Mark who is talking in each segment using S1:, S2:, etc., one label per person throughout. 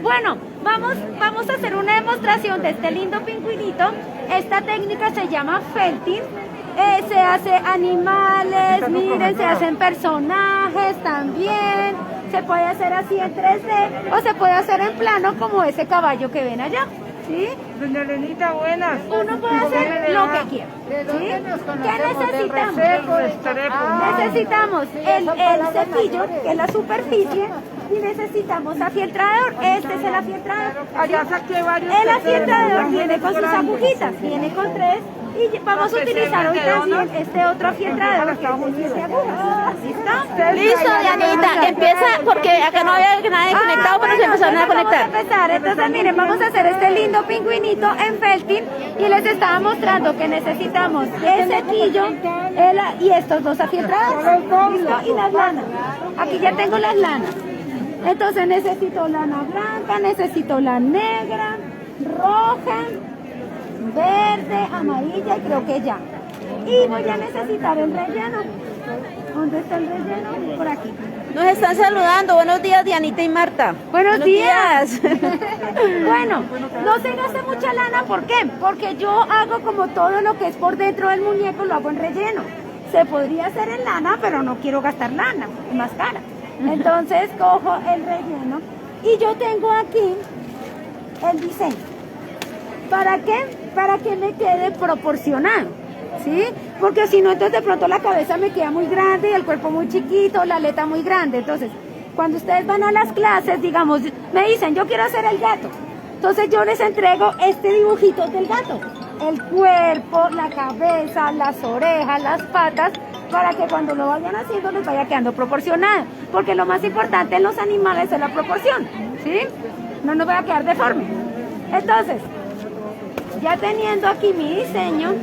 S1: Bueno, vamos a hacer una demostración de este lindo pingüinito. Esta técnica se llama felting. Se hace animales, miren, se hacen personajes también. Se puede hacer así en 3D o se puede hacer en plano como ese caballo que ven allá. ¿Sí?
S2: Doña Lenita, buenas.
S1: Uno puede hacer lo que quiera. ¿Sí? ¿Qué necesitamos? Necesitamos el cepillo, que es la superficie, y necesitamos afieltrador. Este es el afieltrador.
S2: Allá saqué varios.
S1: El afieltrador viene con sus agujitas, viene con 3. Y vamos a utilizar hoy también este otro afieltrador que es de 7 agujas. ¿Listo?
S3: Listo, Dianita, empieza porque acá no había nadie conectado, pero se empezaron a conectar.
S1: Vamos a empezar, entonces miren, vamos a hacer este lindo pingüinito en felting y les estaba mostrando que necesitamos el cepillo y estos dos afieltradores. ¿Listo? Y las lanas. Aquí ya tengo las lanas. Entonces necesito lana blanca, necesito la negra, roja, verde, amarilla y creo que ya. Y voy a necesitar el relleno. ¿Dónde está el relleno? Por aquí.
S3: Nos están saludando. Buenos días, Dianita y Marta.
S1: Buenos días. Bueno, no se gaste mucha lana, ¿por qué? Porque yo hago como todo lo que es por dentro del muñeco, lo hago en relleno. Se podría hacer en lana, pero no quiero gastar lana, es más cara. Entonces cojo el relleno y yo tengo aquí el diseño. ¿Para qué? Para que me quede proporcionado, ¿sí? Porque si no, entonces de pronto la cabeza me queda muy grande y el cuerpo muy chiquito, la aleta muy grande. Entonces, cuando ustedes van a las clases, digamos, me dicen, yo quiero hacer el gato. Entonces yo les entrego este dibujito del gato. El cuerpo, la cabeza, las orejas, las patas, para que cuando lo vayan haciendo les vaya quedando proporcionado. Porque lo más importante en los animales es la proporción, ¿sí? No nos va a quedar deforme. Entonces, ya teniendo aquí mi diseño,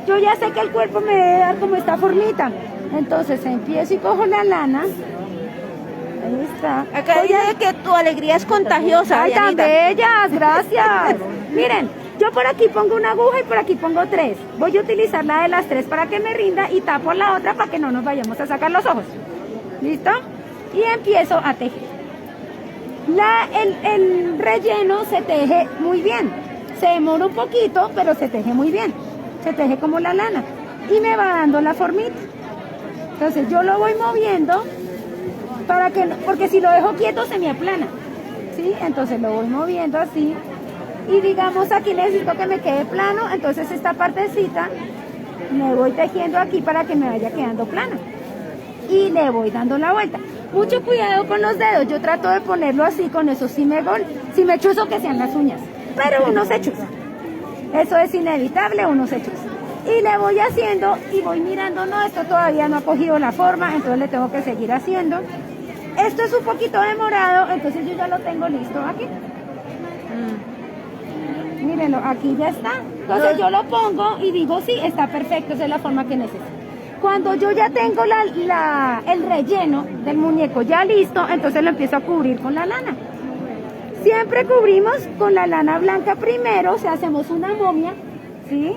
S1: yo ya sé que el cuerpo me debe dar como esta formita. Entonces empiezo y cojo la lana. Ahí está.
S3: Acá dice que tu alegría es contagiosa,
S1: ¡Ay, tan
S3: Dianita.
S1: bellas! Gracias. Miren, yo por aquí pongo una aguja y por aquí pongo 3. Voy a utilizar la de las 3 para que me rinda y tapo la otra para que no nos vayamos a sacar los ojos. ¿Listo? Y empiezo a tejer. El relleno se teje muy bien. Se demora un poquito, pero se teje muy bien. Se teje como la lana. Y me va dando la formita. Entonces yo lo voy moviendo para que, porque si lo dejo quieto se me aplana. ¿Sí? Entonces lo voy moviendo así. Y digamos aquí necesito que me quede plano. Entonces esta partecita me voy tejiendo aquí para que me vaya quedando plana. Y le voy dando la vuelta. Mucho cuidado con los dedos. Yo trato de ponerlo así, con eso si me chuzo que sean las uñas. Pero uno se chuza. Eso es inevitable, uno se chuza. Y le voy haciendo y voy mirando, no, esto todavía no ha cogido la forma, entonces le tengo que seguir haciendo. Esto es un poquito demorado, entonces yo ya lo tengo listo aquí. Mírenlo, aquí ya está. Entonces yo lo pongo y digo, sí, está perfecto, esa es la forma que necesito. Cuando yo ya tengo el relleno del muñeco ya listo, entonces lo empiezo a cubrir con la lana. Siempre cubrimos con la lana blanca primero, o sea, hacemos una momia, ¿sí?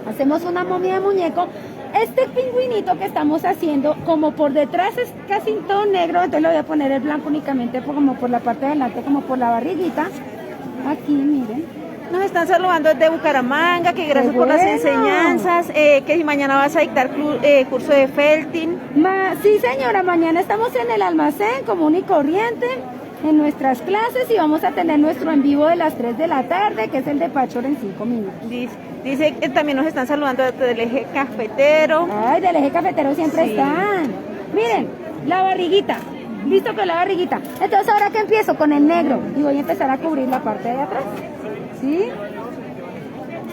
S1: Hacemos una momia de muñeco. Este pingüinito que estamos haciendo, como por detrás es casi todo negro, entonces le voy a poner el blanco únicamente como por la parte de adelante, como por la barriguita. Aquí, miren.
S3: Nos están saludando desde Bucaramanga, que gracias por las enseñanzas, que si mañana vas a dictar curso de felting.
S1: Sí, señora, mañana estamos en el almacén común y corriente, en nuestras clases, y vamos a tener nuestro en vivo de las 3 de la tarde, que es el de Patchwork en 5 minutos.
S3: Dice que también nos están saludando desde el eje cafetero.
S1: Ay, del eje cafetero siempre están. Miren, la barriguita. Listo con la barriguita. Entonces ahora que empiezo con el negro y voy a empezar a cubrir la parte de atrás. ¿Sí?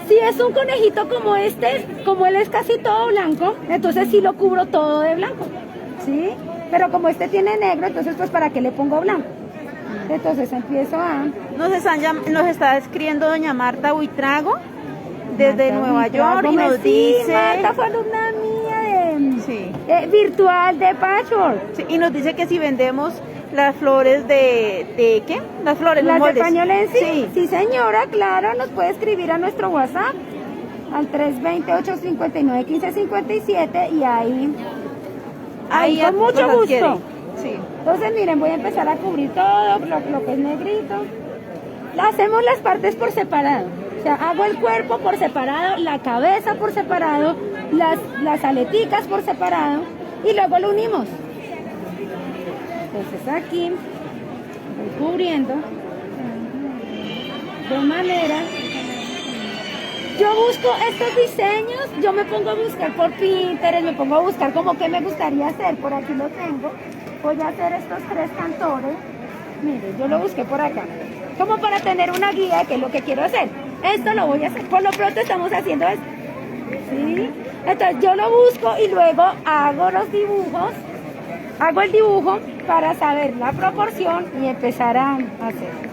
S1: Si es un conejito como este, como él es casi todo blanco, entonces sí lo cubro todo de blanco. ¿Sí? Pero como este tiene negro, entonces pues ¿para qué le pongo blanco? Entonces empiezo a...
S3: Nos está escribiendo doña Marta Buitrago desde Nueva York y nos dice...
S1: Marta fue alumna mía virtual de Patchwork.
S3: Sí, y nos dice que si vendemos las flores de ¿qué? Las flores, los moldes.
S1: ¿Las de pañol en sí? Sí, señora, claro, nos puede escribir a nuestro WhatsApp al 320-859-1557 y ahí con mucho gusto.
S3: Sí.
S1: Entonces, miren, voy a empezar a cubrir todo lo que es negrito. Hacemos las partes por separado. O sea, hago el cuerpo por separado, la cabeza por separado, las aleticas por separado y luego lo unimos. Entonces aquí voy cubriendo de manera. Yo busco estos diseños, yo me pongo a buscar por Pinterest, me pongo a buscar como que me gustaría hacer, por aquí lo tengo. Voy a hacer estos 3 cantores. Miren, yo lo busqué por acá, como para tener una guía de qué es lo que quiero hacer. Esto lo voy a hacer, por lo pronto estamos haciendo esto. ¿Sí? Entonces yo lo busco y luego hago los dibujos, hago el dibujo para saber la proporción y empezar a hacer.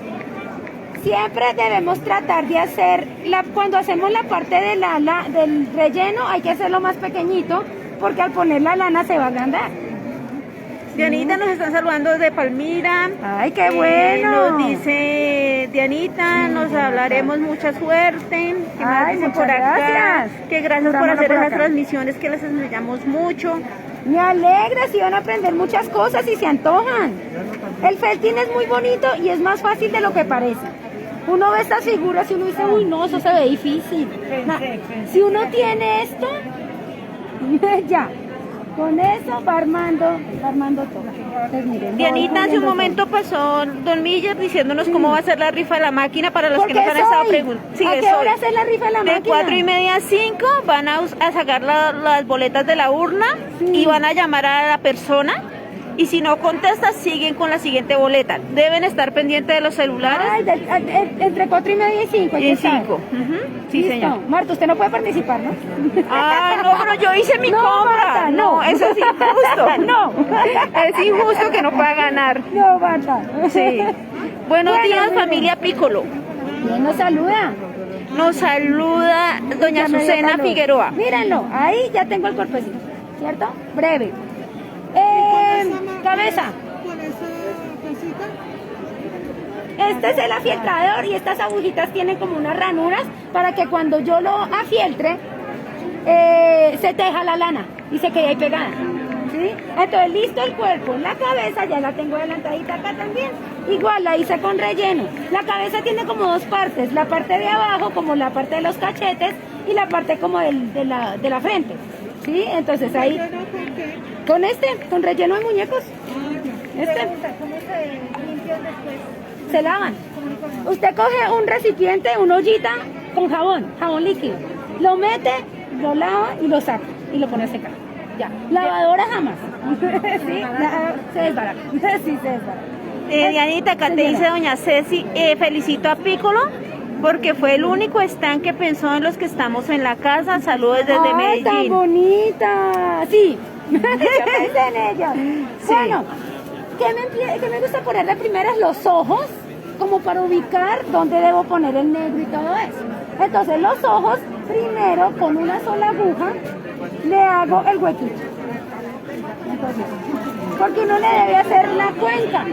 S1: Siempre debemos tratar de hacer, cuando hacemos la parte del ala, del relleno, hay que hacerlo más pequeñito, porque al poner la lana se va a agrandar.
S3: Dianita, nos están saludando desde Palmira.
S1: ¡Ay, qué bueno!
S3: Nos dice Dianita, nos hablaremos mucha suerte. ¿Qué más
S1: Ay,
S3: dicen
S1: muchas
S3: por acá?
S1: gracias.
S3: Que gracias por
S1: Dámelo
S3: hacer
S1: por
S3: esas
S1: acá.
S3: transmisiones, que les enseñamos mucho.
S1: Me alegra, si van a aprender muchas cosas y se antojan. El felting es muy bonito y es más fácil de lo que parece. Uno ve estas figuras y uno dice, uy, no, eso se ve difícil. Si uno tiene esto, ya, con eso va armando todo. Entonces, miren,
S3: Dianita, hace un momento pasó Don Miller diciéndonos cómo va a ser la rifa de la máquina para los que nos han estado preguntando. Sí,
S1: ¿A qué hora es la rifa de la máquina?
S3: De 4:30 a 5 van a sacar las boletas de la urna y van a llamar a la persona. Y si no contesta, siguen con la siguiente boleta. Deben estar pendientes de los celulares.
S1: Ay, entre 4:30 y 5.
S3: Y 5. Sí,
S1: Listo.
S3: señor.
S1: Marta, usted no puede participar, ¿no?
S3: Ah, no, pero yo hice mi
S1: No,
S3: compra.
S1: Marta,
S3: no, eso es injusto.
S1: No.
S3: Es injusto que no pueda ganar.
S1: No, Marta.
S3: Sí. Buenos
S1: Bueno,
S3: días,
S1: miren.
S3: familia Piccolo.
S1: ¿Quién nos saluda?
S3: Nos saluda doña
S1: Ya me dio
S3: Azucena
S1: calor.
S3: Figueroa.
S1: Mírenlo, ahí ya tengo el cuerpecito, ¿cierto? Breve. Cabeza.
S2: Con esa cosita.
S1: Este es el afieltrador y estas agujitas tienen como unas ranuras para que cuando yo lo afieltre se teja la lana y se quede ahí pegada. ¿Sí? Entonces listo el cuerpo, la cabeza ya la tengo adelantadita acá también. Igual la hice con relleno. La cabeza tiene como 2 partes, la parte de abajo como la parte de los cachetes y la parte como de la frente. ¿Sí? Entonces ahí con relleno de muñecos.
S2: ¿Cómo se limpian después?
S1: Se lavan. Usted coge un recipiente, una ollita con jabón líquido. Lo mete, lo lava y lo saca y lo pone a secar. Ya. Lavadora jamás. ¿Sí? Se desbarata. Sí, se desbarata.
S3: Dianita, acá te
S1: Señora.
S3: dice doña Ceci, felicito a Piccolo porque fue el único stand que pensó en los que estamos en la casa. Saludos desde
S1: ¡Ay, tan
S3: Medellín.
S1: bonita! Sí, yo pensé en ella.
S3: Sí.
S1: Bueno, ¿qué me gusta poner de primeras? Los ojos, como para ubicar dónde debo poner el negro y todo eso. Entonces los ojos, primero con una sola aguja, le hago el huequito. Entonces, porque uno le debe hacer la cuenca.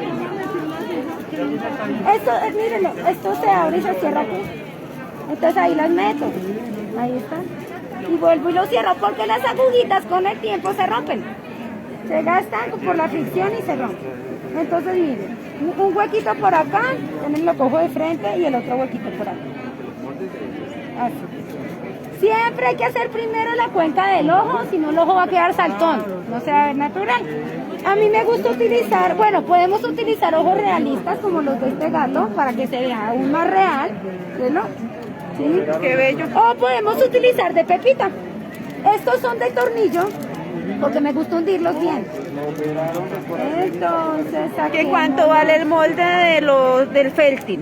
S1: Esto, mírenlo, esto se abre y se cierra aquí. Entonces ahí las meto. Ahí está. Y vuelvo y lo cierro porque las agujitas con el tiempo se rompen. Se gastan por la fricción y se rompen. Entonces miren, un huequito por acá, también lo cojo de frente y el otro huequito por acá. Así. Siempre hay que hacer primero la cuenca del ojo, si no el ojo va a quedar saltón, no se va a ver natural. A mí me gusta utilizar, bueno, podemos utilizar ojos realistas como los de este gato para que se vea aún más real, ¿no? ¿Sí?
S3: Qué bello.
S1: O podemos utilizar de pepita. Estos son de tornillo porque me gusta hundirlos bien. Entonces, aquí
S3: ¿Qué cuánto vale el molde del felting?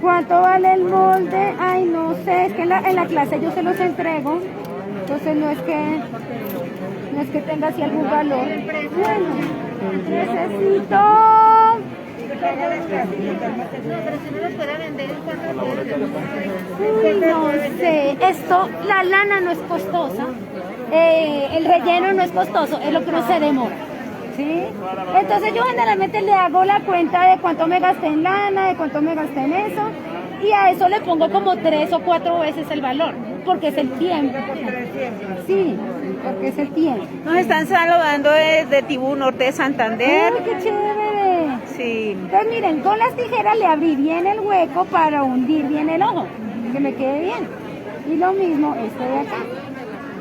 S1: ¿Cuánto vale el molde? Ay, no sé, es que en la clase yo se los entrego, entonces no es que tenga así algún valor. Bueno, necesito... Uy, no sé, la lana no es costosa, el relleno no es costoso, es lo que no se demora. ¿Sí? Entonces yo generalmente le hago la cuenta de cuánto me gasté en lana, de cuánto me gasté en eso y a eso le pongo como 3 o 4 veces el valor, porque es el tiempo. Sí, porque es el tiempo.
S3: Nos están saludando desde Tibú Norte de Santander.
S1: ¡Uy, qué chévere!
S3: Sí.
S1: Entonces miren, con las tijeras le abrí bien el hueco para hundir bien el ojo, que me quede bien. Y lo mismo este de acá.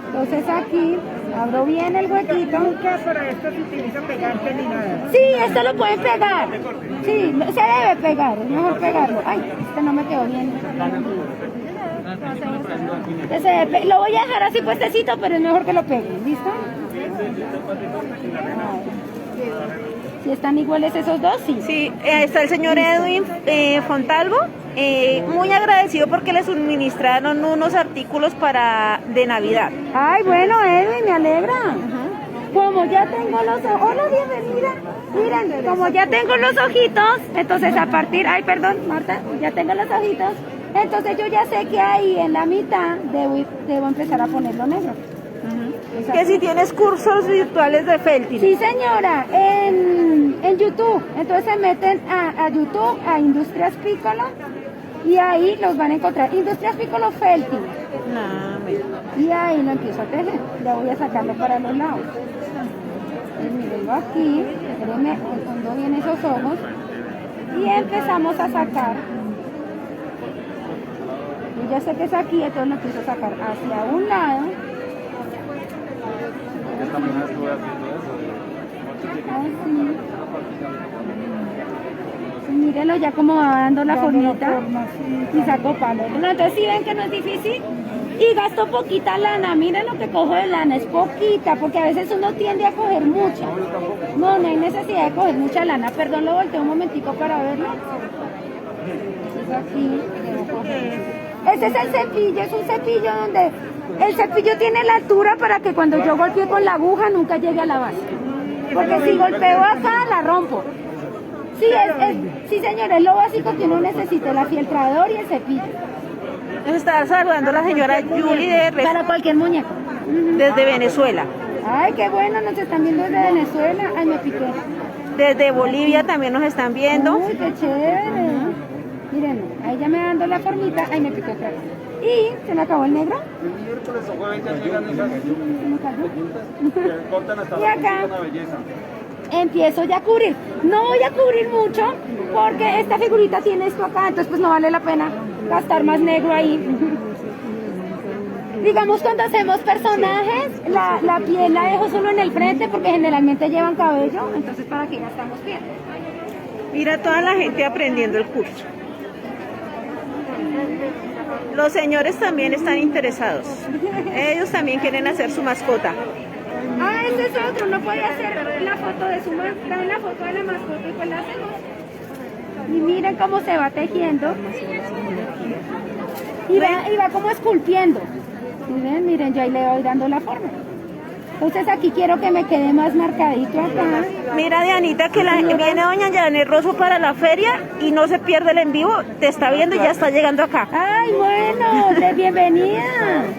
S1: Entonces aquí abro bien el huequito.
S2: Nunca para esto se utiliza pegarte ni nada.
S1: Sí, esto lo pueden pegar. Sí, se debe pegar, es mejor pegarlo. Ay, este no me quedó bien. Lo voy a dejar así puestecito, pero es mejor que lo peguen, ¿listo? Si están iguales esos dos, sí.
S3: Sí, está el señor Edwin Fontalvo, muy agradecido porque le suministraron unos artículos de Navidad.
S1: Ay, bueno, Edwin, me alegra. Como ya tengo los ojos, hola, bienvenida. Miren, como ya tengo los ojitos, entonces a partir, ay, perdón, Marta, ya tengo los ojitos, entonces yo ya sé que ahí en la mitad debo empezar a ponerlo negro.
S3: Que si tienes cursos virtuales de felting.
S1: Sí, señora, en YouTube. Entonces se meten a YouTube, a Industrias Piccolo, y ahí los van a encontrar. Industrias Piccolo Felting. Y ahí lo empiezo a tejer. Ya voy a sacarlo para los lados. Entonces, mirenlo aquí, espérenme, escondo bien esos ojos. Y empezamos a sacar. Yo ya sé que es aquí, entonces lo empiezo a sacar hacia un lado.
S4: Esta mañana estuve haciendo eso.
S1: Sí, mírenlo ya como va dando la formita y saco palo. Bueno, entonces si ven que no es difícil y gasto poquita lana, miren lo que cojo de lana, es poquita, porque a veces uno tiende a coger mucha. No hay necesidad de coger mucha lana. Perdón, lo volteo un momentico para verlo. Es aquí, debo coger. Este es el cepillo, es un cepillo donde el cepillo tiene la altura para que cuando yo golpee con la aguja nunca llegue a la base. Porque si golpeo acá, la rompo. Sí, sí, señor, es lo básico que uno necesita, el afieltrador y el cepillo.
S3: Nos está saludando la señora Julie
S1: Para cualquier muñeco.
S3: desde Venezuela.
S1: Ay, qué bueno, nos están viendo desde Venezuela. Ay, me piqué.
S3: Desde Bolivia también nos están viendo.
S1: Uy, qué chévere. Miren, ahí ya me dando la formita. Ay, me piqué otra vez. Y se me acabó el negro.
S4: El miércoles o jueves ya llegan esas que cortan hasta
S1: Y
S4: la
S1: acá
S4: punta, una belleza.
S1: empiezo ya a cubrir. No voy a cubrir mucho porque esta figurita tiene esto acá, entonces pues no vale la pena gastar más negro ahí. Digamos, cuando hacemos personajes, la piel la dejo solo en el frente porque generalmente llevan cabello, entonces para que ya estamos bien.
S3: Mira toda la gente aprendiendo el curso. Los señores también están interesados. Ellos también quieren hacer su mascota.
S1: Ah, ese es otro, no puede hacer la foto de su mascota, la foto de la mascota y pues la hacemos. Y miren cómo se va tejiendo. Y va como esculpiendo. Miren, yo ahí le voy dando la forma. Entonces aquí quiero que me quede más marcadito acá.
S3: Mira, Dianita, que viene doña Janet Rosso para la feria y no se pierde el en vivo. Te está viendo y ya está llegando acá.
S1: Ay, bueno, bienvenida.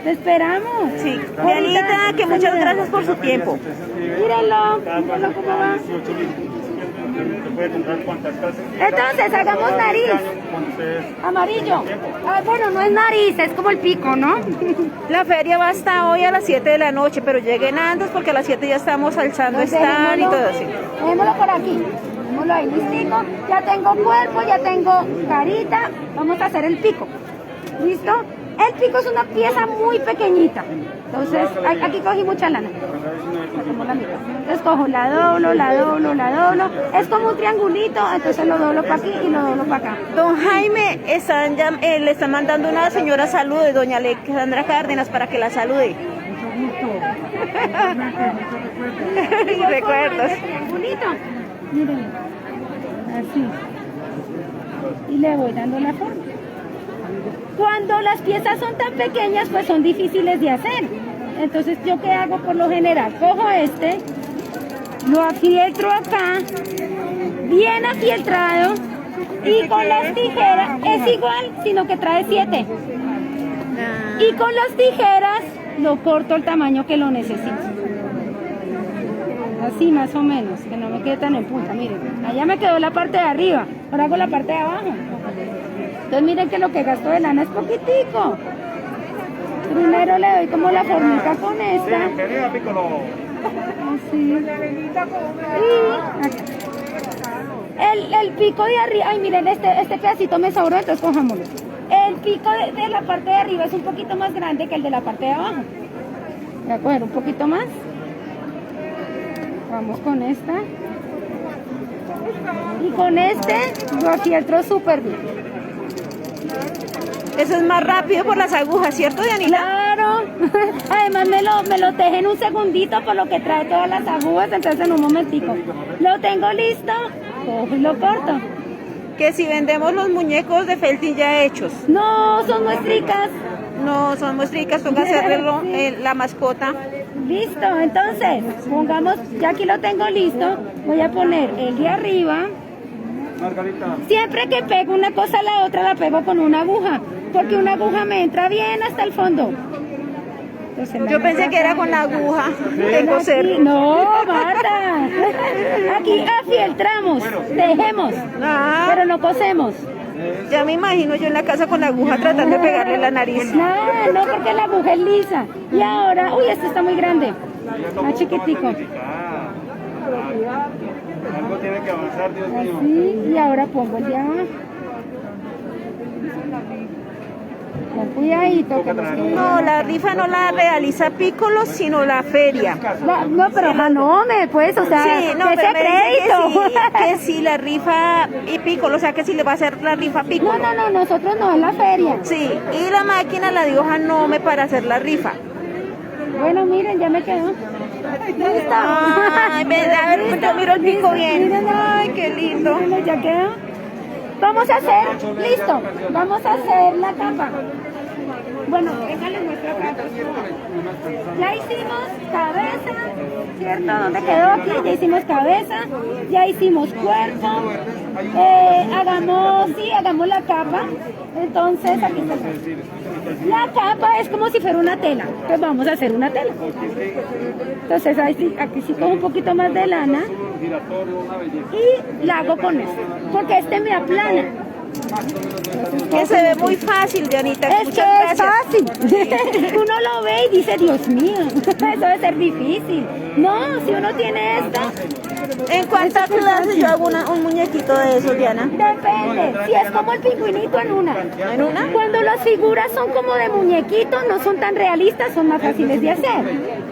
S1: Te esperamos.
S3: Sí, Dianita, que muchas gracias por su tiempo.
S1: Mírenlo cómo va.
S4: Se puede comprar cuantas casas.
S1: Entonces, hagamos nariz. Amarillo. Ah, bueno, no es nariz, es como el pico, ¿no?
S3: La feria va hasta hoy a las 7 de la noche, pero lleguen antes porque a las 7 ya estamos alzando stand y todo así.
S1: Dejémoslo por aquí. Dejémoslo ahí, listico. Ya tengo cuerpo, ya tengo carita. Vamos a hacer el pico. ¿Listo? El pico es una pieza muy pequeñita. Entonces, aquí cogí mucha lana. Entonces cojo, la doblo, la doblo, la doblo. Es como un triangulito, entonces lo doblo para aquí y lo doblo para acá.
S3: Don Jaime, le están mandando una señora salude, doña Alexandra Cárdenas, para que la salude. Y recuerdos.
S1: Triangulito. Miren, así. Y le voy dando la forma. Cuando las piezas son tan pequeñas, pues son difíciles de hacer. Entonces, ¿yo qué hago por lo general? Cojo este, lo afieltro acá, bien afieltrado, y con las tijeras, es igual, sino que trae 7. Y con las tijeras lo corto el tamaño que lo necesito. Así más o menos, que no me quede tan en punta, miren. Allá me quedó la parte de arriba, ahora hago la parte de abajo. Entonces miren que lo que gasto de lana es poquitico. Primero le doy como la formita con esta.
S4: Bienvenida, Piccolo.
S1: Así. Y acá. El pico de arriba, ay miren, este pedacito me sobró, entonces cojámoslo. El pico de la parte de arriba es un poquito más grande que el de la parte de abajo. Voy a coger un poquito más. Vamos con esta. Y con este lo afieltro súper bien.
S3: Eso es más rápido por las agujas, ¿cierto, Dianita?
S1: Claro. Además me lo teje en un segundito por lo que trae todas las agujas, entonces en un momentico. Lo tengo listo, cojo y lo corto.
S3: Que si vendemos los muñecos de felting ya hechos.
S1: No, son muestricas.
S3: No, son muestricas, toca hacerle
S1: Sí.
S3: la mascota.
S1: Listo, entonces, pongamos, ya aquí lo tengo listo, voy a poner el de arriba.
S4: Margarita.
S1: Siempre que pego una cosa a la otra, la pego con una aguja, porque una aguja me entra bien hasta el fondo. Entonces,
S3: Yo pensé que era con la aguja de coser.
S1: Aquí, no, Marta. Aquí afieltramos, tejemos,
S3: Ah,
S1: pero no cosemos.
S3: ya me imagino yo en la casa con la aguja tratando de pegarle la nariz.
S1: No, porque la aguja es lisa. Y ahora, uy, este está muy grande. Más chiquitico.
S4: Algo tiene que avanzar, Dios mío.
S1: Así, y ahora pongo el de abajo. Con cuidadito. Que nos quede.
S3: No, la rifa no la realiza Piccolo, sino la feria.
S1: No, pero no me pues, o sea,
S3: Sí, no,
S1: ese
S3: pero me
S1: crédito.
S3: dice que sí, la rifa y Piccolo, o sea que sí le va a hacer la rifa a Piccolo.
S1: No, nosotros no, en la feria.
S3: Sí, y la máquina la dio Janome para hacer la rifa.
S1: Bueno, miren, ya me quedó. Listo.
S3: Ay, ven, a ver, yo miro el pico bien.
S1: Miren,
S3: Ay, qué lindo.
S1: miren, ya quedó. Vamos a hacer, listo, vamos a hacer la capa. Bueno, déjale muestro acá. Ya hicimos cabeza, ¿cierto? ¿Dónde quedó? Aquí ya hicimos cabeza, ya hicimos cuerpo. Hagamos la capa. Entonces, aquí está. La capa es como si fuera una tela. Pues vamos a hacer una tela. Entonces, aquí sí cojo un poquito más de lana y la hago con esto, porque este me aplana.
S3: Que se ve muy fácil, Dianita.
S1: Es que
S3: Muchas
S1: es
S3: gracias.
S1: fácil. Uno lo ve y dice, Dios mío, eso debe ser difícil. No, si uno tiene esto,
S3: ¿En cuántas clases yo hago un muñequito de esos, Diana?
S1: depende. Si es como el pingüinito en una.
S3: ¿En una?
S1: Cuando las figuras son como de muñequitos, no son tan realistas, son más fáciles de hacer.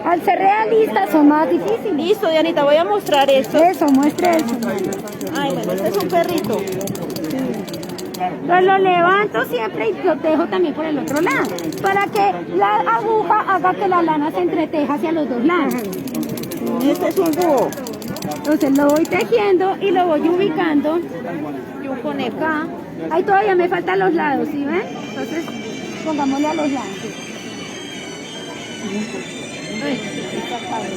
S1: Al ser realistas, son más difíciles.
S3: Listo, Dianita, voy a mostrar esto.
S1: Eso, muestre eso.
S3: Ay, bueno, este es un perrito.
S1: Entonces lo levanto siempre y lo tejo también por el otro lado, para que la aguja haga que la lana se entreteja hacia los dos lados.
S3: Este es un búho.
S1: Entonces lo voy tejiendo y lo voy ubicando.
S3: Y un conejo.
S1: Acá. Ahí todavía me faltan los lados, ¿sí ven? Entonces pongámosle a los lados.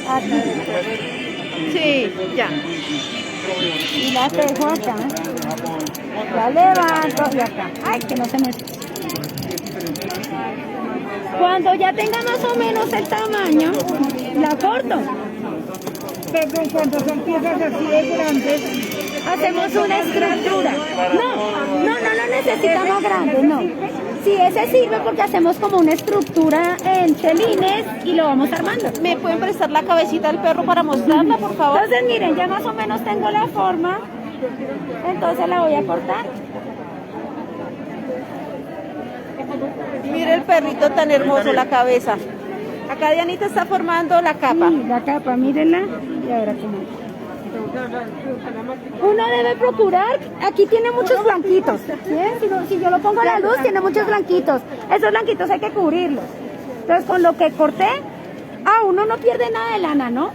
S1: Aquí.
S3: Sí, ya.
S1: Y la tejo acá. La levanto y acá. Ay, que no se me... Cuando ya tenga más o menos el tamaño, la corto.
S2: Perdón, cuando son piezas así de grandes,
S1: Hacemos una estructura. No lo necesitamos grande, no. Sí, ese sirve porque hacemos como una estructura en chelines y lo vamos armando.
S3: ¿Me pueden prestar la cabecita del perro para mostrarla, por favor?
S1: Entonces, miren, ya más o menos tengo la forma. Entonces la voy a cortar.
S3: Mire el perrito tan hermoso, la cabeza. Acá Dianita está formando la capa.
S1: Sí, la capa, mírenla. Y ahora como... Uno debe procurar, aquí tiene muchos blanquitos. ¿Sí? Si yo lo pongo a la luz, tiene muchos blanquitos. Esos blanquitos hay que cubrirlos. Entonces con lo que corté, uno no pierde nada de lana, ¿no?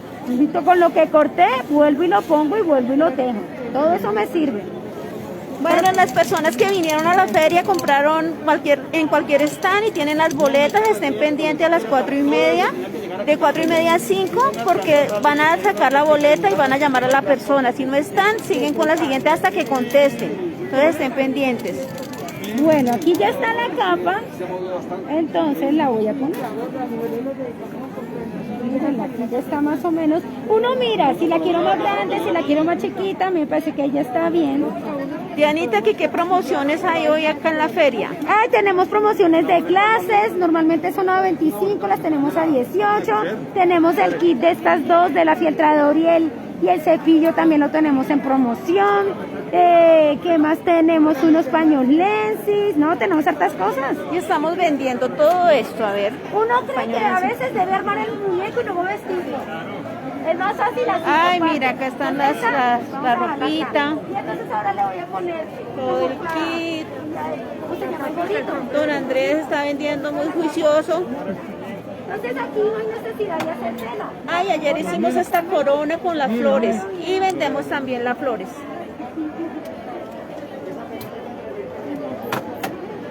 S1: Con lo que corté, vuelvo y lo pongo y vuelvo y lo tejo. Todo eso me sirve.
S3: Bueno, las personas que vinieron a la feria compraron en cualquier stand y tienen las boletas, estén pendientes a las 4:30, de 4:30 a 5, porque van a sacar la boleta y van a llamar a la persona. Si no están, siguen con la siguiente hasta que contesten. Entonces estén pendientes.
S1: Bueno, aquí ya está la capa, entonces la voy a poner. Mírenla, aquí ya está más o menos. Uno mira, si la quiero más grande, si la quiero más chiquita, me parece que ya está bien.
S3: Dianita, ¿qué promociones hay hoy acá en la feria?
S1: Ay, tenemos promociones de clases, normalmente son a 25, las tenemos a 18. Tenemos el kit de estas dos, de la filtrador y el cepillo, también lo tenemos en promoción. ¿Qué más tenemos? Unos paños Lensis, ¿no? Tenemos hartas cosas.
S3: Y estamos vendiendo todo esto, a ver.
S1: Uno cree que a veces debe armar el muñeco y luego vestirlo. Es más fácil así.
S3: Ay, mira, acá están la ropita.
S1: Y entonces ahora le voy a poner
S3: Todo el kit.
S1: ¿cómo se llama el gorrito?
S3: Don Andrés está vendiendo muy juicioso.
S1: Entonces aquí no hay necesidad de hacer tela.
S3: Ay, ayer hicimos esta corona con las flores y vendemos también las flores.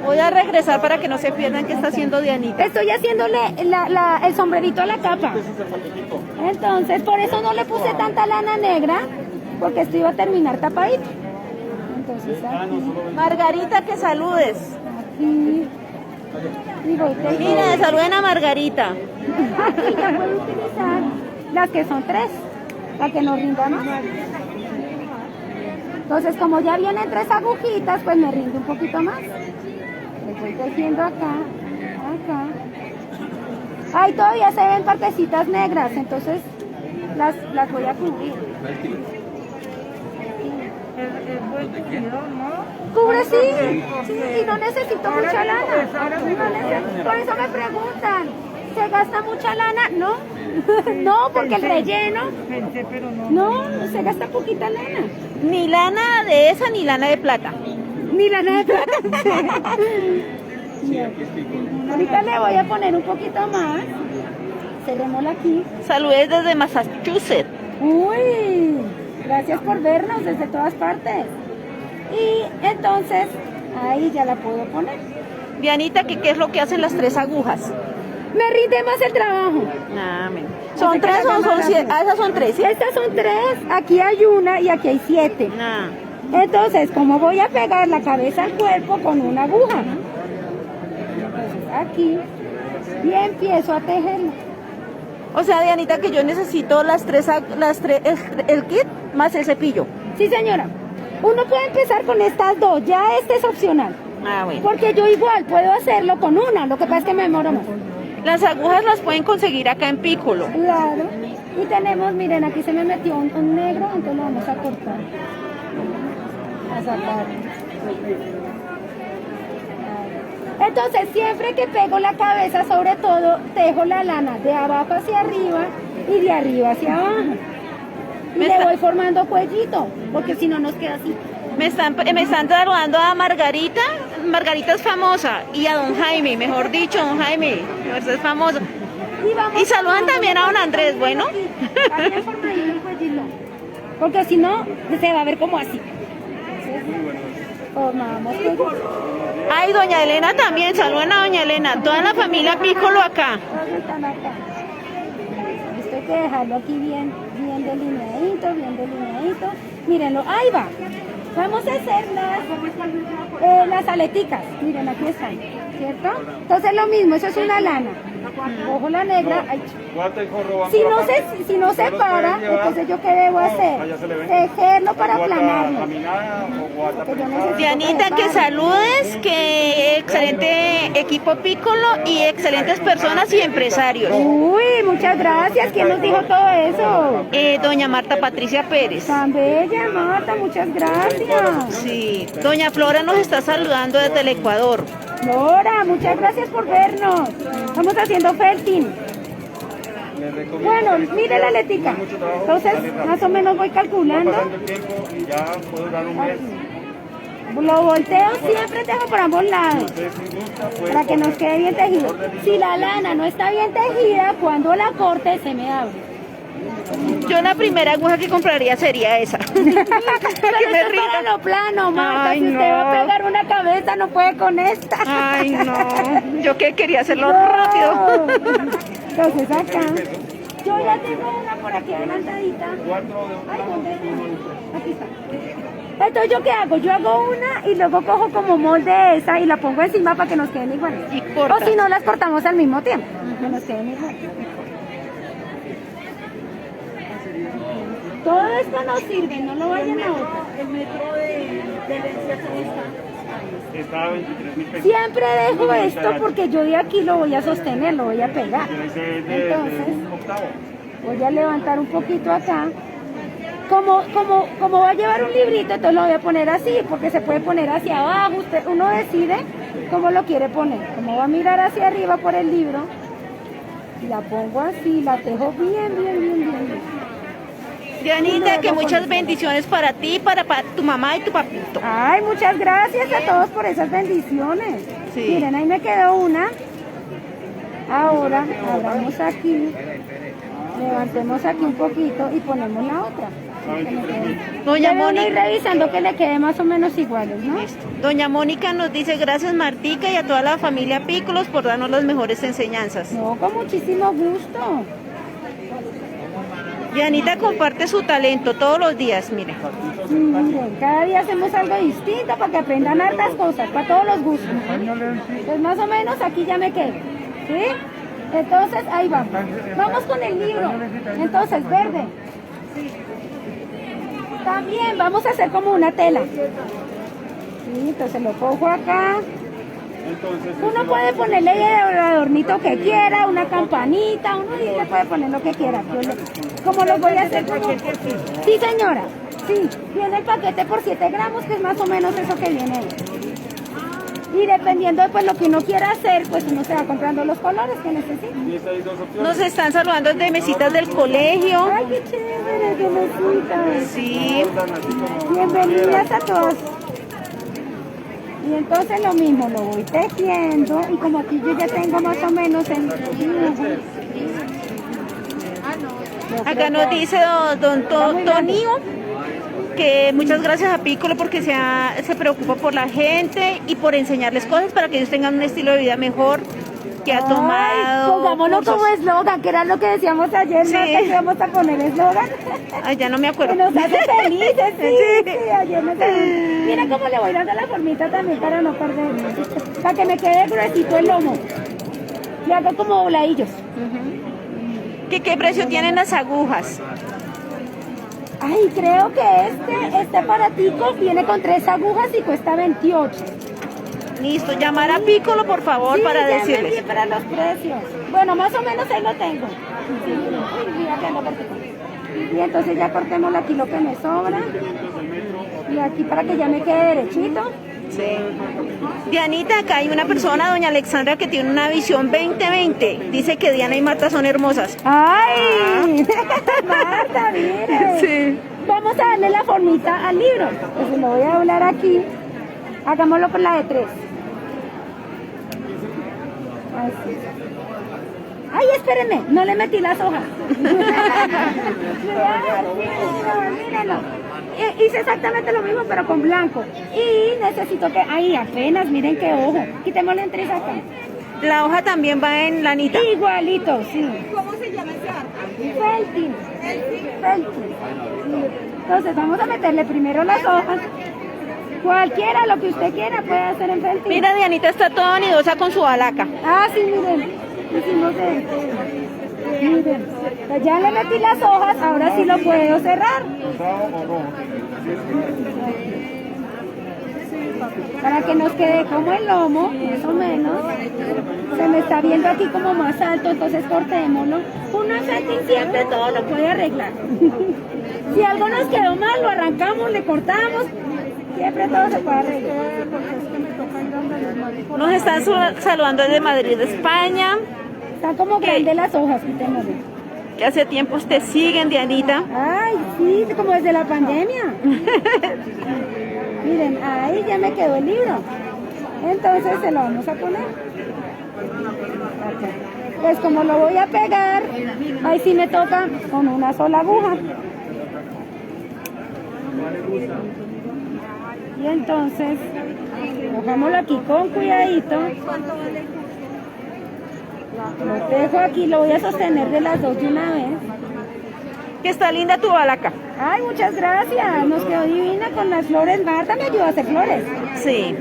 S3: Voy a regresar para que no se pierdan qué está haciendo Dianita.
S1: Estoy haciéndole el sombrerito a la capa. Entonces, por eso no le puse tanta lana negra, porque esto iba a terminar tapadito. Entonces, aquí,
S3: Margarita, que saludes.
S1: aquí. Y voy
S3: Mira, saluden a Margarita.
S1: Aquí ya puedo utilizar las que son 3, para que nos rinda más. Entonces, como ya vienen 3 agujitas, pues me rinde un poquito más. Estoy tejiendo acá. Ay, todavía se ven partecitas negras, entonces las voy a cubrir. Cubre, sí, y no necesito mucha lana. Por eso me preguntan, ¿se gasta mucha lana? No, no, porque el relleno, no, se gasta poquita lana.
S3: Ni lana de esa ni lana de plata.
S1: Ni lana de plata. Ahorita le voy a poner un poquito más. Cerrémosla aquí.
S3: Saludes desde Massachusetts.
S1: Uy, gracias por vernos desde todas partes. Y entonces, ahí ya la puedo poner.
S3: Dianita, ¿qué es lo que hacen las 3 agujas?
S1: Me rinde más el trabajo.
S3: ¿Son 3 o son 7? Ah, esas son 3, ¿sí?
S1: Estas son 3, aquí hay una y aquí hay 7. Entonces, como voy a pegar la cabeza al cuerpo con una aguja, entonces aquí, y empiezo a tejerla.
S3: O sea, Dianita, que yo necesito el kit más el cepillo.
S1: Sí, señora. Uno puede empezar con estas 2, ya este es opcional.
S3: Bueno.
S1: Porque yo igual puedo hacerlo con una, lo que pasa es que me demoro más.
S3: Las agujas las pueden conseguir acá en Piccolo.
S1: Claro. Y tenemos, miren, aquí se me metió un negro, entonces lo vamos a cortar. A sacar. Entonces, siempre que pego la cabeza, sobre todo, tejo la lana de abajo hacia arriba y de arriba hacia abajo. Y le voy formando cuellito, porque si no nos queda así.
S3: Me están saludando a Margarita. Margarita es famosa. Y a don Jaime, mejor dicho, don Jaime. Es famoso. Y saludan también a don Andrés, bueno.
S1: Aquí en formadito el cuellito. Porque si no, se va a ver como así. Formamos cuellito.
S3: Ay, doña Elena también. Saludan a doña Elena. Toda la familia Piccolo acá.
S1: Todos están acá. Esto hay que dejarlo aquí bien delineadito. Mírenlo, ahí va. Vamos a hacer las aleticas. Miren, aquí están, ¿cierto? Entonces lo mismo, eso es una lana. Cojo la negra. Ay, si no se para, entonces yo qué debo hacer? Tejerlo para aplanarlo.
S3: Dianita, que saludes, que excelente equipo Piccolo y excelentes personas y empresarios.
S1: Uy, muchas gracias. ¿Quién nos dijo todo eso?
S3: Doña Marta Patricia Pérez.
S1: Tan bella, Marta, muchas gracias.
S3: Sí, doña Flora nos está saludando desde el Ecuador.
S1: Flora, muchas gracias por vernos. Estamos haciendo felting. Bueno, mire la aletica. Entonces, más o menos voy calculando. Lo volteo, siempre tejo por ambos lados, para que nos quede bien tejido. Si la lana no está bien tejida, cuando la corte se me abre.
S3: Yo la primera aguja que compraría sería esa.
S1: Pero esto es para lo plano, Marta. Si usted va a pegar una cabeza, no puede con esta.
S3: Ay, no. Yo que quería hacerlo rápido.
S1: Entonces acá, yo ya tengo una por aquí adelantadita. Ay, ¿dónde? Aquí está. Entonces, ¿yo qué hago? Yo hago una y luego cojo como molde esa y la pongo encima para que nos queden iguales. O si no, las cortamos al mismo tiempo. Que nos queden iguales. Todo esto nos sirve, no lo vayan a botar.
S4: Está a 23.000 pesos.
S1: Siempre dejo esto porque yo de aquí lo voy a sostener, lo voy a pegar. Entonces, voy a levantar un poquito acá. Como va a llevar un librito, entonces lo voy a poner así, porque se puede poner hacia abajo, uno decide cómo lo quiere poner. Como va a mirar hacia arriba por el libro, la pongo así, la tejo bien.
S3: Dianita, que muchas bendiciones para ti, para tu mamá y tu papito.
S1: Ay, muchas gracias a todos por esas bendiciones.
S3: Sí.
S1: Miren, ahí me quedó una. Ahora, abramos aquí, levantemos aquí un poquito y ponemos la otra.
S3: Doña
S1: Debe uno ir
S3: Mónica,
S1: revisando que le quede más o menos iguales, ¿no?
S3: listo. Doña Mónica nos dice gracias Martica y a toda la familia Pícolos por darnos las mejores enseñanzas.
S1: No, con muchísimo gusto.
S3: Dianita comparte su talento todos los días, mire.
S1: Sí, miren, cada día hacemos algo distinto para que aprendan hartas cosas, para todos los gustos. Pues más o menos aquí ya me quedo, ¿sí? Entonces, ahí vamos. Vamos con el libro. Entonces, verde. También vamos a hacer como una tela. Sí, entonces lo cojo acá. Uno puede ponerle el adornito que quiera, una campanita, uno le puede poner lo que quiera. Como lo voy a hacer como... Sí, señora. Sí, viene el paquete por 7 gramos, que es más o menos eso que viene ahí. Y dependiendo de pues, lo que uno quiera hacer, pues uno se va comprando los colores que necesita.
S3: Nos están saludando de mesitas del colegio.
S1: Ay, qué chévere, qué mesitas.
S3: Sí.
S1: Bienvenidas a todos. Y entonces lo mismo, lo voy tejiendo y como aquí yo ya tengo más o menos el dibujo.
S3: Acá nos dice don Tonío que muchas gracias a Piccolo porque se preocupa por la gente y por enseñarles cosas para que ellos tengan un estilo de vida mejor, que ha tomado.
S1: Pongámoslo
S3: cursos.
S1: como eslogan, que era lo que decíamos ayer,
S3: Sí.
S1: ¿no? Que íbamos a poner eslogan.
S3: Ay, ya no me acuerdo.
S1: Que nos hace felices, sí,
S3: Sí.
S1: sí, ayer nos hace- Mira cómo le voy dando la formita también para no perder, para que me quede gruesito el lomo. Le hago como voladillos.
S3: ¿Qué precio tienen las agujas?
S1: Ay, creo que este aparatico viene con 3 agujas y cuesta 28.
S3: Listo, llamar a Piccolo por favor
S1: Sí,
S3: para
S1: ya me
S3: decirles.
S1: envié para los precios. Bueno, más o menos ahí lo tengo. Sí, mira que ando cortico. Y entonces ya cortemos aquí lo que me sobra. Y aquí para que ya me quede derechito.
S3: Sí. Dianita, acá hay una persona, doña Alexandra, que tiene una visión 2020. Dice que Diana y Marta son hermosas.
S1: ¡Ay! Marta, mire.
S3: Sí.
S1: Vamos a darle la formita al libro. Entonces lo voy a doblar aquí. Hagámoslo con la de 3. Así. Ay, espérenme, no le metí las hojas. Mírenlo. Hice exactamente lo mismo, pero con blanco. Y necesito que, ahí apenas, miren qué ojo. Quitémosle en 3 acá.
S3: La hoja también va en lanita.
S1: Igualito, sí. ¿Cómo se llama ese arte? Felting. Felting. Entonces vamos a meterle primero las hojas. Cualquiera, lo que usted quiera puede hacer en felting.
S3: Mira, Dianita está toda vanidosa con su balaca.
S1: Ah, sí, miren. Hicimos miren. Pues ya le metí las hojas, ahora sí lo puedo cerrar. Para que nos quede como el lomo, más o menos. Se me está viendo aquí como más alto, entonces cortémoslo. Uno en felting siempre todo lo puede arreglar. Si algo nos quedó mal, lo arrancamos, le cortamos. Siempre todo se puede arreglar.
S3: Nos están saludando desde Madrid, España.
S1: Están como grandes las hojas, quitémosle.
S3: Que hace tiempo te siguen, Dianita.
S1: Ay, sí, como desde la pandemia. Miren, ahí ya me quedó el libro. Entonces se lo vamos a poner. Pues como lo voy a pegar, ahí sí me toca con una sola aguja. Y entonces, cojámoslo aquí con cuidadito. Lo dejo aquí, lo voy a sostener de las dos de una vez.
S3: Que está linda tu balaca.
S1: Ay, muchas gracias. Nos quedó divina con las flores. Marta me ayudó a hacer flores.
S3: Sí.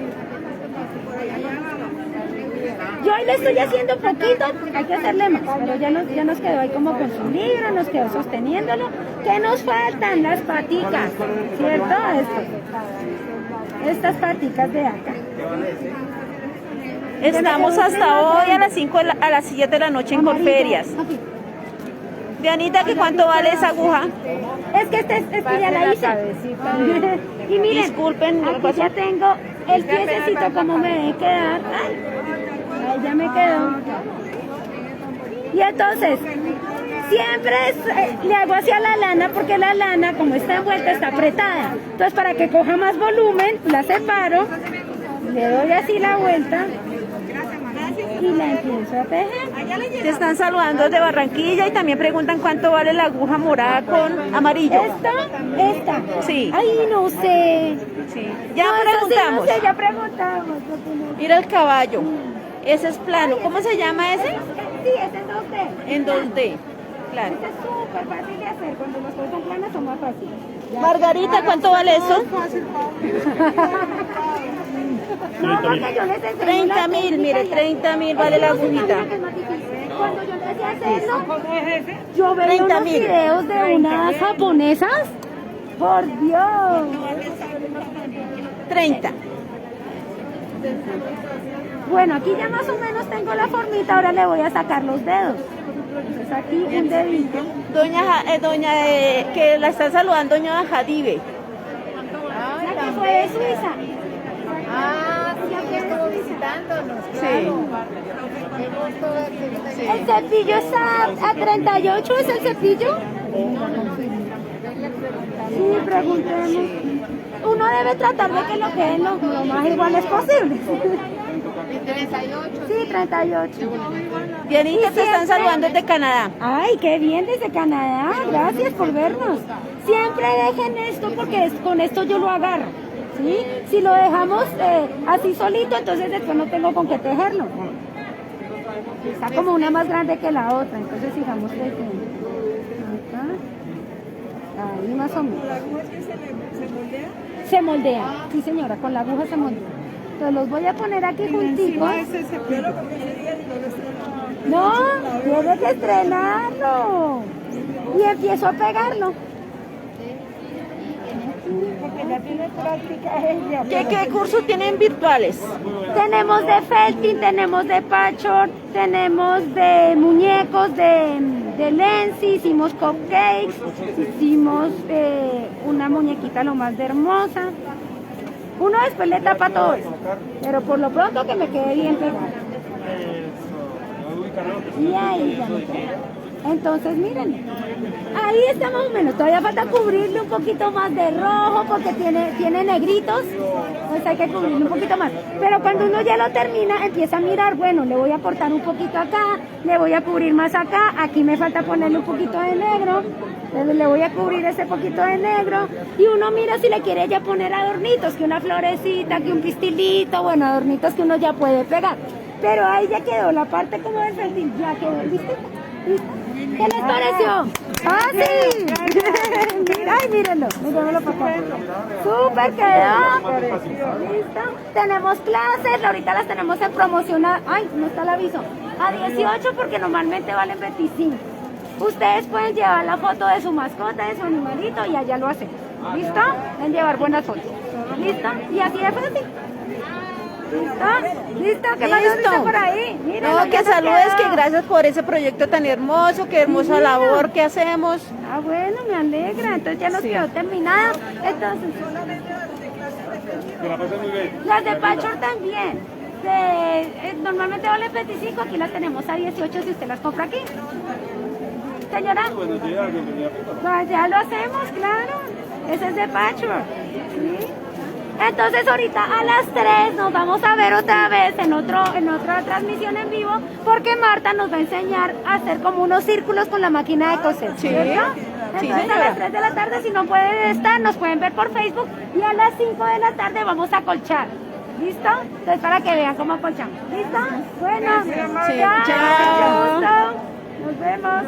S1: Yo hoy le estoy haciendo poquito, hay que hacerle más, pero ya nos quedó ahí como con su libro, nos quedó sosteniéndolo. ¿Qué nos faltan? Las paticas, ¿cierto? Esto. estas paticas de acá.
S3: Estamos hasta hoy a las 7 de la noche en Corferias.
S1: Aquí.
S3: Dianita, ¿que cuánto vale esa aguja?
S1: Es que ya la hice. Y miren,
S3: Disculpen, ¿qué
S1: aquí
S3: pasó?
S1: ya tengo el piececito como me debe quedar. Ay, ahí ya me quedó. Y entonces, siempre le hago hacia la lana porque la lana, como está envuelta, está apretada. Entonces, para que coja más volumen, la separo, le doy así la vuelta y la empiezo a tejer.
S3: Te están saludando desde Barranquilla y también preguntan cuánto vale la aguja morada con amarillo.
S1: Esta.
S3: Sí.
S1: Ay, no sé.
S3: Sí. Ya
S1: No, eso sí,
S3: preguntamos.
S1: no sé, ya preguntamos.
S3: Mira el caballo. Ese es plano. ¿Cómo se llama ese?
S1: Sí, ese es 2D.
S3: En 2D. Claro.
S1: Este es súper fácil de hacer. Cuando las cosas son planas son más fáciles.
S3: Margarita, ¿cuánto vale eso?
S1: No, porque yo les enseño
S3: 30.000,
S1: la
S3: mire,
S1: técnica y-
S3: 30.000 vale la
S1: Es que no se
S3: agujita.
S1: imagina que es más difícil. Cuando yo empecé a hacerlo, yo veía
S3: 30.000.
S1: unos videos de unas japonesas. Por Dios.
S3: 30.
S1: Bueno, aquí ya más o menos tengo la formita, ahora le voy a sacar los dedos. Entonces aquí un dedito.
S3: Doña que la está saludando, doña Jadive.
S1: La que fue de Suiza.
S2: Ah, sí, aquí estuvo visitándonos.
S3: Sí.
S1: El cepillo está a 38, ¿es el cepillo? Sí, preguntemos. Uno debe tratar de que lo queden lo más iguales posible.
S2: 38.
S1: Sí, 38.
S3: Dianita,
S1: Y
S3: te están
S1: siempre-
S3: saludando desde Canadá.
S1: Ay, qué bien desde Canadá. Gracias por vernos. Siempre dejen esto porque con esto yo lo agarro. ¿Sí? Si lo dejamos así solito, entonces después no tengo con qué tejerlo. Está como una más grande que la otra, entonces sigamos tejiendo. Acá. Ahí más o menos. Se moldea, sí señora, con la aguja se moldea. Entonces los voy a poner aquí juntitos. No, tiene que estrenarlo. Y empiezo a pegarlo. Porque ya tiene práctica ella.
S3: ¿Qué cursos tienen virtuales?
S1: Tenemos de felting, tenemos de patchwork, tenemos de muñecos, de Lenzi, hicimos cupcakes, hicimos una muñequita lo más de hermosa. Uno después le tapa todo eso, pero por lo pronto que me quede bien pegado. Y ahí ya me queda. Entonces miren, ahí está más o menos, todavía falta cubrirle un poquito más de rojo porque tiene negritos, pues hay que cubrirle un poquito más. Pero cuando uno ya lo termina, empieza a mirar, bueno, le voy a aportar un poquito acá, le voy a cubrir más acá, aquí me falta ponerle un poquito de negro, entonces le voy a cubrir ese poquito de negro y uno mira si le quiere ya poner adornitos, que una florecita, que un pistilito, bueno, adornitos que uno ya puede pegar. Pero ahí ya quedó la parte como del felting, ya quedó, ¿viste? ¿Qué les pareció? ¡Fácil! Mira, ay, mírenlo, mírenlo para acá. ¡Súper quedó! ¿Listo? Tenemos clases, ahorita las tenemos en promocionar. ¡Ay, no está el aviso! A 18 porque normalmente valen 25. Ustedes pueden llevar la foto de su mascota, de su animalito y allá lo hacen. ¿Listo? Deben llevar buenas fotos. ¿Listo? Y así de fácil. ¿Listo? ¿Listo? ¿Qué más nos dice por ahí? Miren,
S3: No, que saludes, que gracias por ese proyecto tan hermoso, qué hermosa
S1: Divino.
S3: labor que hacemos.
S1: Ah, bueno, me alegra. Entonces ya nos quedó terminado. Entonces,
S4: Que la pasen muy bien.
S1: las de patchwork también. Normalmente valen 25, aquí las tenemos a 18 si usted las compra aquí. Señora,
S4: Buenos días, bienvenida.
S1: pues ya lo hacemos, claro. Ese es de patchwork. ¿Sí? Entonces ahorita a las 3 nos vamos a ver otra vez en otra transmisión en vivo porque Marta nos va a enseñar a hacer como unos círculos con la máquina de coser.
S3: Sí.
S1: ¿Cierto?
S3: Sí,
S1: Entonces a
S3: señora.
S1: las 3 de la tarde si no pueden estar nos pueden ver por Facebook y a las 5 de la tarde vamos a colchar. ¿Listo? Entonces para que vean cómo colchamos. ¿Listo? Bueno,
S3: Sí,
S1: chao.
S3: chao.
S1: Mucho gusto. Nos vemos.